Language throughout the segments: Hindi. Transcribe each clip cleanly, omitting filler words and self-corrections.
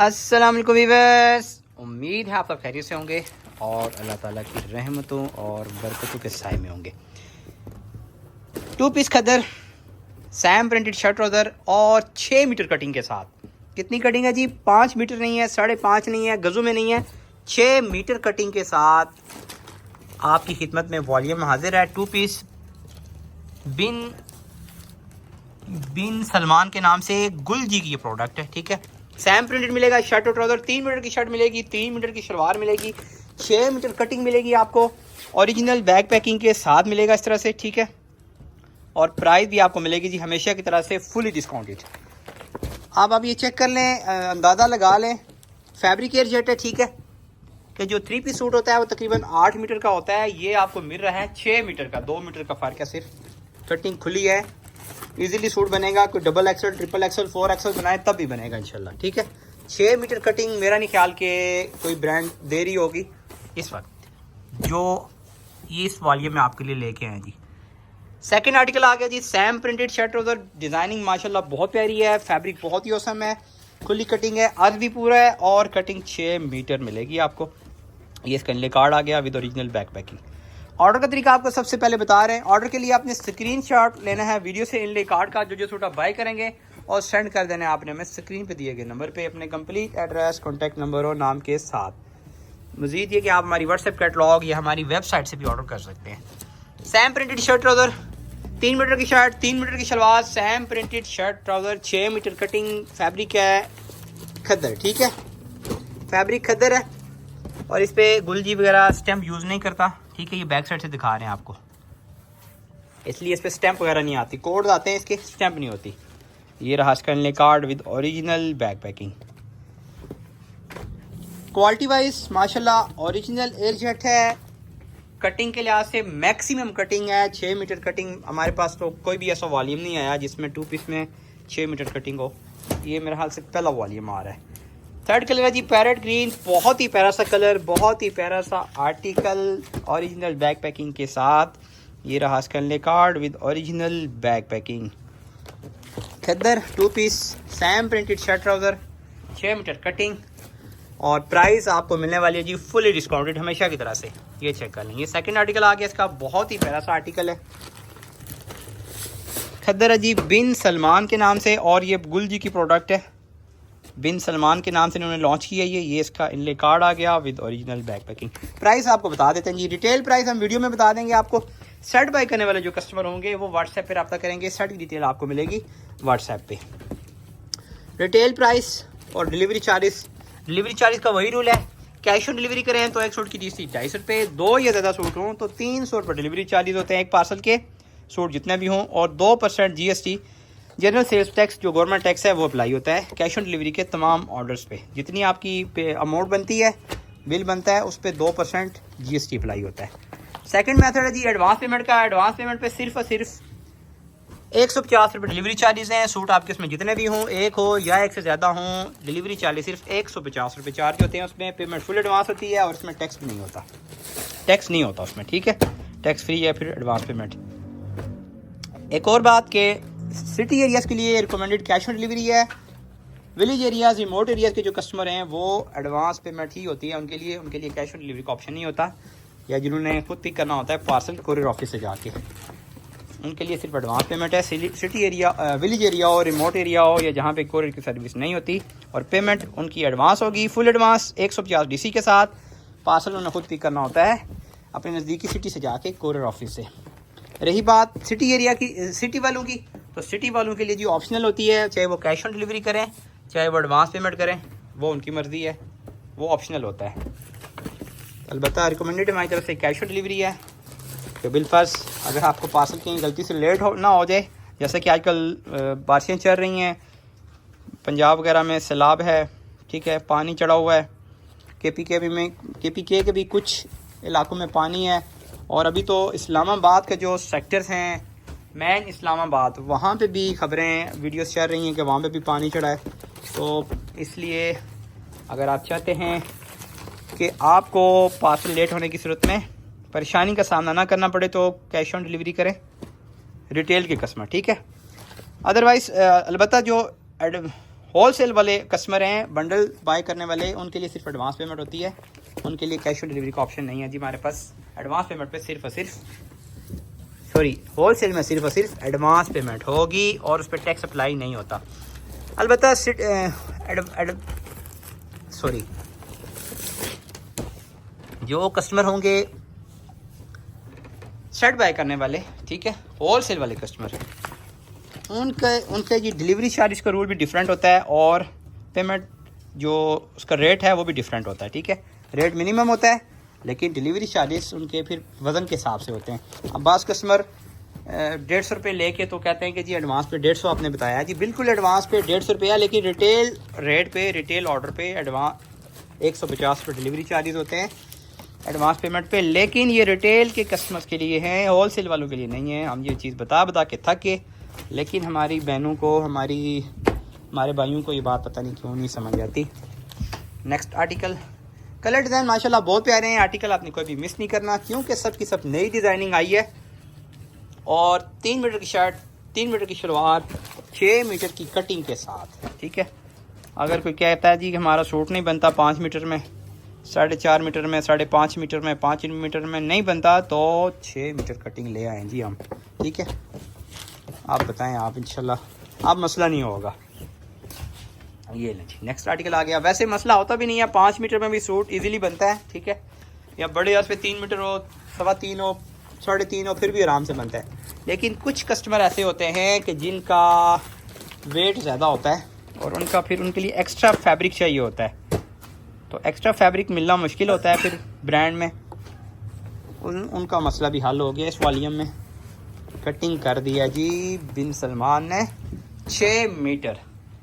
अस्सलाम वालेकुम वीवर्स, उम्मीद है आप सब खैरियत से होंगे और अल्लाह ताला की रहमतों और बरकतों के साए में होंगे। 2 पीस खदर, सैम प्रिंटेड शर्ट ट्राउज़र और 6 मीटर कटिंग के साथ। कितनी कटिंग है जी? 5 मीटर नहीं है, 5.5 नहीं है, गज़ों में नहीं है, 6 मीटर कटिंग के साथ आपकी खिदमत में वॉल्यूम हाजिर है। 2 पीस बिन सलमान के नाम से गुल जी की ये प्रोडक्ट है, ठीक है। सैम प्रिंटेड मिलेगा शर्ट और ट्राउज़र, 3 मीटर की शर्ट मिलेगी, 3 मीटर की शलवार मिलेगी, 6 मीटर कटिंग मिलेगी आपको, ओरिजिनल बैग पैकिंग के साथ मिलेगा इस तरह से, ठीक है। और प्राइस भी आपको मिलेगी जी हमेशा की तरह से फुली डिस्काउंटेड। आप ये चेक कर लें, अंदाज़ा लगा लें, फैब्रिक एयरजेट है, ठीक है, कि जो 3 पीस सूट होता है वो तकरीबन 8 मीटर का होता है, ये आपको मिल रहा है 6 मीटर का, 2 मीटर का फ़र्क है सिर्फ। कटिंग खुली है, इजीली सूट बनेगा। कोई double axle, triple axle, 4 axle बनाए तब भी बनेगा इंशाल्लाह, ठीक है। 6 मीटर कटिंग मेरा नहीं ख्याल के कोई ब्रांड दे रही होगी इस वक्त, जो ये इस वॉल्यूम में आपके लिए लेके आए जी। सेकंड आर्टिकल आ गया जी, same printed shirt trouser. Designing माशाल्लाह बहुत प्यारी है, फैब्रिक बहुत ही औसम है, खुली कटिंग है, अर्ज भी पूरा है और कटिंग 6 मीटर मिलेगी आपको। ये इसका इनले कार्ड आ गया with original back packing. Order का तरीका आपको सबसे पहले बता रहे हैं। ऑर्डर के लिए आपने स्क्रीनशॉट लेना है वीडियो से इनले कार्ड का, जो सूट आप बाय करेंगे, और सेंड कर देना है आपने हमें स्क्रीन पे दिए गए नंबर पे अपने कंप्लीट एड्रेस, कॉन्टैक्ट नंबर और नाम के साथ। मज़ीद ये कि आप हमारी व्हाट्सएप कैटलॉग या हमारी वेबसाइट से भी ऑर्डर कर सकते हैं। Same printed shirt trouser, 3 metre की शर्ट, 3 मीटर की शलवार, same printed shirt trouser, 6 metre cutting, fabric है खद्दर, ठीक है, फैब्रिक खद्दर है और इस पर गुलजी वगैरह स्टैम्प यूज़ नहीं करता, ठीक है। ये बैक साइड से दिखा रहे हैं आपको, इसलिए इस पर स्टैम्प वगैरह नहीं आती, कोड आते हैं इसके, स्टैम्प नहीं होती। ये रहा इसका inlay card with original back packing. Quality wise माशाल्लाह ओरिजिनल एयरजेट है, कटिंग के लिहाज से मैक्सिमम कटिंग है, 6 मीटर कटिंग। हमारे पास तो कोई भी ऐसा वॉल्यूम नहीं आया जिसमें 2 पीस में 6 मीटर कटिंग हो, ये मेरे ख्याल से पहला वॉल्यूम आ रहा है। थर्ड कलर है जी पैरेट ग्रीन, बहुत ही प्यारा सा कलर, बहुत ही प्यारा सा आर्टिकल, ओरिजिनल बैक पैकिंग के साथ। ये रहा इसका inlay card with original back packing. खद्दर 2 piece same printed shirt trouser, 6 metre cutting, और प्राइस आपको मिलने वाली है जी फुली डिस्काउंटेड हमेशा की तरह से। ये चेक कर लें, ये सेकंड आर्टिकल आ गया इसका, बहुत ही प्यारा सा आर्टिकल है। खद्दर है जी बिन सलमान के नाम से, और ये गुल जी की प्रोडक्ट है, बिन सलमान के नाम से इन्होंने लॉन्च किया है। ये इसका इनले कार्ड आ गया with original back packing. Price आपको बता देते हैं जी, रिटेल प्राइस हम वीडियो में बता देंगे आपको। सेट बाय करने वाले जो कस्टमर होंगे वो व्हाट्सएप पे रब्ता करेंगे, सेट की डिटेल आपको मिलेगी व्हाट्सएप पे। रिटेल प्राइस और डिलीवरी चार्जेस का वही रूल है, कैश ऑन डिलीवरी करें तो एक सूट की चीज़ थी 250 रुपये, 2 या ज़्यादा सूट हों तो 300 रुपये डिलीवरी चार्जेस होते हैं एक पार्सल के, सूट जितने भी हों, और 2% GST जनरल सेल्स टैक्स जो गवर्नमेंट टैक्स है वो अप्लाई होता है कैश ऑन डिलीवरी के तमाम ऑर्डर्स पे। जितनी आपकी अमाउंट बनती है, बिल बनता है, उस पर 2% GST अप्लाई होता है। सेकंड मेथड है जी एडवांस पेमेंट का। एडवांस पेमेंट पे सिर्फ और सिर्फ 150 रुपये डिलीवरी चार्जेस हैं। सूट आपके उसमें जितने भी हों, एक हो या एक से ज़्यादा हों, डिलीवरी चार्जेस सिर्फ 150 रुपये चार्ज होते हैं उसमें। पेमेंट फुल एडवांस होती है और उसमें टैक्स भी नहीं होता, टैक्स नहीं होता उसमें, ठीक है, टैक्स फ्री है फिर एडवांस पेमेंट। एक और बात के सिटी एरियाज़ के लिए रिकमेंडेड कैश ऑन डिलीवरी है। विलेज एरियाज़, रिमोट एरियाज़ के जो कस्टमर हैं वो एडवांस पेमेंट ही होती है उनके लिए कैश ऑन डिलीवरी का ऑप्शन नहीं होता, या जिन्होंने खुद पिक करना होता है पार्सल कोरियर ऑफिस से जाके, उनके लिए सिर्फ एडवांस पेमेंट है। सिटी एरिया, विलेज एरिया हो, रिमोट एरिया हो, या जहाँ पे कोरियर की सर्विस नहीं होती, और पेमेंट उनकी एडवांस होगी, फुल एडवांस 150 DC के साथ। पार्सल उन्हें खुद पिक करना होता है अपने नज़दीकी सिटी से जाके कोरियर ऑफिस से। रही बात सिटी एरिया की, सिटी वालों की, तो सिटी वालों के लिए जी ऑप्शनल होती है, चाहे वो कैश ऑन डिलीवरी करें चाहे वो एडवांस पेमेंट करें, वो उनकी मर्ज़ी है, वो ऑप्शनल होता है। अलबत्ता रिकमेंडेड हमारी तरफ से कैश ऑन डिलीवरी है। तो बिलफर्ज अगर आपको पार्सल कहीं गलती से लेट ना हो जाए, जैसे कि आजकल बारिशें चल रही हैं, पंजाब वगैरह में सैलाब है, ठीक है, पानी चढ़ा हुआ है, KPK के भी कुछ इलाकों में पानी है, और अभी तो इस्लामाबाद के जो सेक्टर्स हैं, मैन इस्लामाबाद, वहाँ पे भी खबरें वीडियोस चल रही हैं कि वहाँ पे भी पानी चढ़ा है। तो इसलिए अगर आप चाहते हैं कि आपको पार्सल लेट होने की सूरत में परेशानी का सामना ना करना पड़े, तो कैश ऑन डिलीवरी करें रिटेल के कस्टमर, ठीक है। अदरवाइज़ अलबत्ता जो होल सेल वाले कस्टमर हैं, बंडल बाय करने वाले, उनके लिए सिर्फ एडवांस पेमेंट होती है, उनके लिए कैश ऑन डिलीवरी का ऑप्शन नहीं है जी हमारे पास। एडवांस पेमेंट पे सिर्फ और सिर्फ होल सेल में सिर्फ और सिर्फ एडवांस पेमेंट होगी और उस पर टैक्स अप्लाई नहीं होता। अलबत्ता जो कस्टमर होंगे सेट बाय करने वाले, ठीक है, होल सेल वाले कस्टमर, उनके ये डिलीवरी चार्ज का रूल भी डिफरेंट होता है और पेमेंट जो उसका रेट है वो भी डिफरेंट होता है, ठीक है। रेट मिनिमम होता है लेकिन डिलीवरी चार्जेस उनके फिर वज़न के हिसाब से होते हैं। अब बास कस्टमर 150 रुपये लेके तो कहते हैं कि जी एडवांस पे 150 आपने बताया जी, बिल्कुल एडवांस पे 150 रुपया, लेकिन रिटेल रेट पे, रिटेल ऑर्डर पे एडवांस 150 रुपये डिलीवरी चार्जेस होते हैं एडवांस पेमेंट पे। लेकिन ये रिटेल के कस्टमर्स के लिए हैं, होल सेल वालों के लिए नहीं है। हम ये चीज़ बता के थक गए, लेकिन हमारी बहनों को, हमारे भाइयों को ये बात पता नहीं क्यों नहीं समझ आती। नेक्स्ट आर्टिकल, कलर डिज़ाइन माशाल्लाह बहुत प्यारे हैं। आर्टिकल आपने कोई भी मिस नहीं करना क्योंकि सब की सब नई डिज़ाइनिंग आई है। और 3 मीटर की शर्ट, 3 मीटर की शलवार, 6 मीटर की कटिंग के साथ, ठीक है। अगर कोई कहता है जी कि हमारा सूट नहीं बनता 5 मीटर में, 4.5 मीटर में, 5.5 मीटर में, 5 मीटर में नहीं बनता तो 6 मीटर कटिंग ले आएँ जी हम, ठीक है। आप बताएं, आप इंशाल्लाह आप मसला नहीं होगा। ये लें जी, नेक्स्ट आर्टिकल आ गया। वैसे मसला होता भी नहीं है, 5 मीटर में भी सूट इजीली बनता है, ठीक है। या बड़े उस पर 3 मीटर हो, 3.25 हो, 3.5 हो, फिर भी आराम से बनता है। लेकिन कुछ कस्टमर ऐसे होते हैं कि जिनका वेट ज़्यादा होता है और उनके लिए एक्स्ट्रा फैब्रिक चाहिए होता है, तो एक्स्ट्रा फैब्रिक मिलना मुश्किल होता है फिर ब्रांड में। उनका मसला भी हल हो गया। इस वॉल्यूम में कटिंग कर दिया जी बिन सलमान ने 6 मीटर।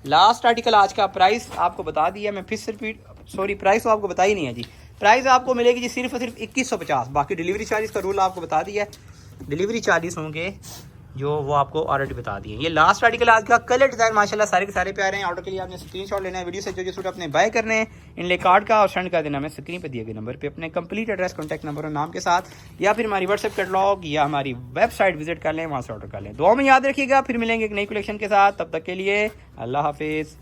लास्ट आर्टिकल आज का प्राइस आपको बता दिया मैं, फिर से रिपीट, प्राइस तो आपको बता ही नहीं है जी। प्राइस आपको मिलेगी जी सिर्फ और सिर्फ 2150। बाकी डिलीवरी चार्जेस का रूल आपको बता दिया है, डिलीवरी चार्जेस होंगे जो वो आपको ऑलरेडी बता दिए। ये लास्ट आर्टिकल आज का। कलर डिज़ाइन माशाल्लाह सारे के सारे प्यारे हैं। ऑर्डर के लिए आपने स्क्रीनशॉट लेना है, वीडियो से जो सूट अपने बाय करने हैं, इनले कार्ड का और सेंड कर देना है स्क्रीन पे दिए गए नंबर पे अपने कंप्लीट एड्रेस, कॉन्टैक्ट नंबर और नाम के साथ, या फिर हमारी व्हाट्सएप कैटलॉग या हमारी वेबसाइट विजिट कर लें, वहाँ से ऑर्डर कर लें। दुआ में याद रखिएगा, फिर मिलेंगे एक नई कलेक्शन के साथ। तब तक के लिए अल्लाह हाफिज़।